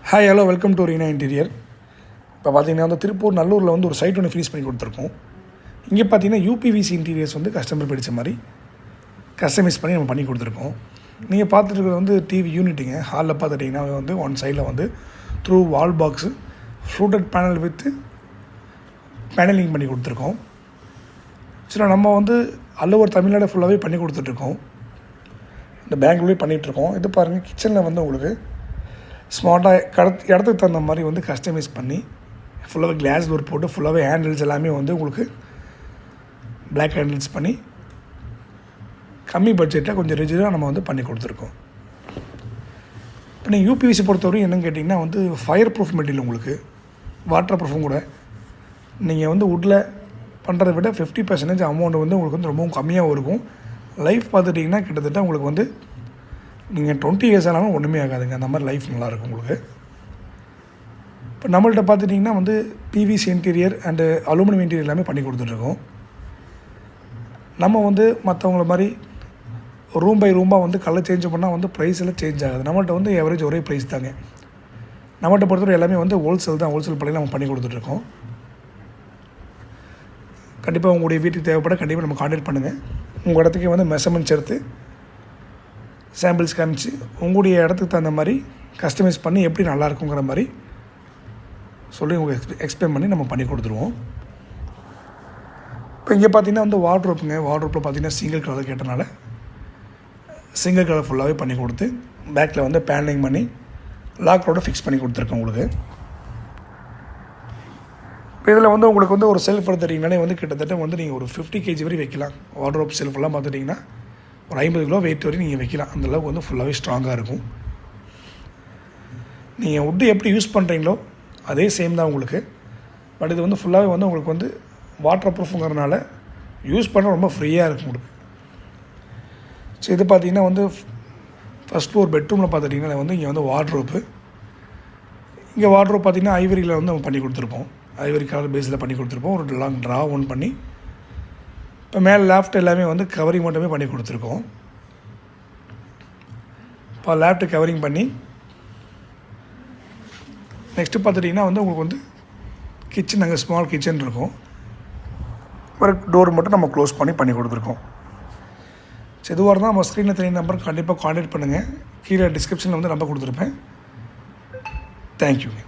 Hi hello welcome to Reena interior. இப்போ பார்த்தீங்கன்னா வந்து திருப்பூர் நல்லூரில் வந்து ஒரு சைட் ஒன்று ஃபினிஷ் பண்ணி கொடுத்துருக்கோம். இங்கே பார்த்தீங்கன்னா யூபிவிசி இன்டீரியர்ஸ் வந்து கஸ்டமர் பிடிச்ச மாதிரி கஸ்டமைஸ் பண்ணி நம்ம பண்ணி கொடுத்துருக்கோம். நீங்கள் பார்த்துட்டு இருக்கிறது வந்து டிவி யூனிட்டுங்க. ஹாலில் பார்த்துட்டிங்கன்னா வந்து ஒன் சைடில் வந்து through wall box fluted panel with panelling பண்ணி கொடுத்துருக்கோம். சரி, நம்ம வந்து ஆல் ஓவர் தமிழ்நாடு ஃபுல்லாகவே பண்ணி கொடுத்துட்ருக்கோம். இந்த பேங்க்லேயே பண்ணிகிட்ருக்கோம். இது பாருங்கள், கிச்சனில் வந்து உங்களுக்கு ஸ்மார்ட்டாக இடத்துக்கு தகுந்த மாதிரி வந்து கஸ்டமைஸ் பண்ணி ஃபுல்லாகவே கிளாஸ் டோர் போட்டு ஃபுல்லாகவே ஹேண்டில்ஸ் எல்லாமே வந்து உங்களுக்கு பிளாக் ஹேண்டில்ஸ் பண்ணி கம்மி பட்ஜெட்டில் கொஞ்சம் ரிஜிடாக நம்ம வந்து பண்ணி கொடுத்துருக்கோம். இப்போ நீங்கள் யூபிவிசி பொறுத்தவரைக்கும் என்னென்னு கேட்டிங்கன்னா வந்து ஃபயர் ப்ரூஃப் மெட்டீரியல், உங்களுக்கு வாட்டர் ப்ரூஃபும் கூட. நீங்கள் வந்து வுட்டில் பண்ணுறதை விட 50% அமௌண்ட் வந்து உங்களுக்கு வந்து ரொம்பவும் கம்மியாகவும் இருக்கும். லைஃப் பார்த்துட்டிங்கன்னா கிட்டத்தட்ட உங்களுக்கு வந்து நீங்கள் 20 இயர்ஸ் ஆனாலும் ஒன்றுமே ஆகாதுங்க. அந்த மாதிரி லைஃப் நல்லாயிருக்கும் உங்களுக்கு. இப்போ நம்மள்கிட்ட பார்த்துட்டிங்கன்னா வந்து PVC interior and aluminium interior எல்லாமே பண்ணி கொடுத்துட்ருக்கோம். நம்ம வந்து மற்றவங்கள மாதிரி ரூம் பை ரூமாக வந்து கலர் சேஞ்ச் பண்ணால் வந்து ப்ரைஸ் எல்லாம் சேஞ்ச் ஆகாது. நம்மள்கிட்ட வந்து எவரேஜ் ஒரே ப்ரைஸ் தாங்க. நம்மள்கிட்ட பொறுத்தவரை எல்லாமே வந்து ஹோல்சேல் தான். ஹோல்சேல் படையில் நம்ம பண்ணி கொடுத்துட்ருக்கோம். கண்டிப்பாக உங்களுடைய வீட்டுக்கு தேவைப்பட கண்டிப்பாக நம்ம கான்டாக்ட் பண்ணுங்கள். உங்கள் இடத்துக்கு வந்து மெஷர்மெண்ட்ஸ் எடுத்து சாம்பிள்ஸ் காமிச்சு உங்களுடைய இடத்துக்கு தகுந்த மாதிரி கஸ்டமைஸ் பண்ணி எப்படி நல்லாயிருக்குங்கிற மாதிரி சொல்லி உங்களுக்கு எக்ஸ்பிளைன் பண்ணி நம்ம பண்ணி கொடுத்துருவோம். இப்போ இங்கே பார்த்தீங்கன்னா வந்து வார்ட்ரோப்புங்க. வார்ட்ரோப்பில் பார்த்தீங்கன்னா சிங்கிள் கலர் கேட்டனால சிங்கிள் கலர் ஃபுல்லாகவே பண்ணி கொடுத்து பேக்கில் வந்து பேனலிங் பண்ணி லாக்கரோட ஃபிக்ஸ் பண்ணி கொடுத்துருக்கோம் உங்களுக்கு. இப்போ இதில் வந்து உங்களுக்கு வந்து ஒரு செல்ஃப் எடுத்துட்டிங்கனாலே வந்து கிட்டத்தட்ட வந்து நீங்கள் ஒரு 50 kg வரை வைக்கலாம். வார்ட்ரோப் செல்ஃபெல்லாம் பார்த்துட்டிங்கன்னா ஒரு 50 கிலோ வெயிட் வரையும் நீங்கள் வைக்கலாம். அந்தளவுக்கு வந்து ஃபுல்லாகவே ஸ்ட்ராங்காக இருக்கும். நீங்கள் வுட்டு எப்படி யூஸ் பண்ணுறீங்களோ அதே சேம் தான் உங்களுக்கு. பட் இது வந்து ஃபுல்லாகவே வந்து உங்களுக்கு வந்து வாட்டர் ப்ரூஃபுங்கிறதுனால யூஸ் பண்ண ரொம்ப ஃப்ரீயாக இருக்கும் உங்களுக்கு. ஸோ இது பார்த்திங்கன்னா வந்து ஃபஸ்ட் ஃப்ளோர் பெட்ரூமில் பார்த்துட்டிங்கன்னா வந்து இங்கே வந்து வார்ட்ரோப்பு. இங்கே வார்ட்ரோப் பார்த்திங்கன்னா ஐவரியில் வந்து நம்ம பண்ணி கொடுத்துருப்போம். ஐவரி கலர் பேஸில் பண்ணி கொடுத்துருப்போம். ஒரு லாங் ட்ரா ஒன் பண்ணி இப்போ மேலே லேஃப்ட் எல்லாமே வந்து கவரிங் மட்டுமே பண்ணி கொடுத்துருக்கோம். இப்போ லேஃப்ட்டு கவரிங் பண்ணி நெக்ஸ்ட்டு பார்த்துட்டிங்கன்னா வந்து உங்களுக்கு வந்து கிச்சன், அங்கே ஸ்மால் கிச்சன் இருக்கும். ஒரு டோர் மட்டும் நம்ம க்ளோஸ் பண்ணி கொடுத்துருக்கோம். ஸோ எதுவாக இருந்தால் நம்ம ஸ்க்ரீனில் தெரிய நம்பருக்கு கண்டிப்பாக கான்டாக்ட் பண்ணுங்கள். கீழே டிஸ்கிரிப்ஷனில் வந்து நம்பர் கொடுத்துருப்பேன். தேங்க்யூங்க.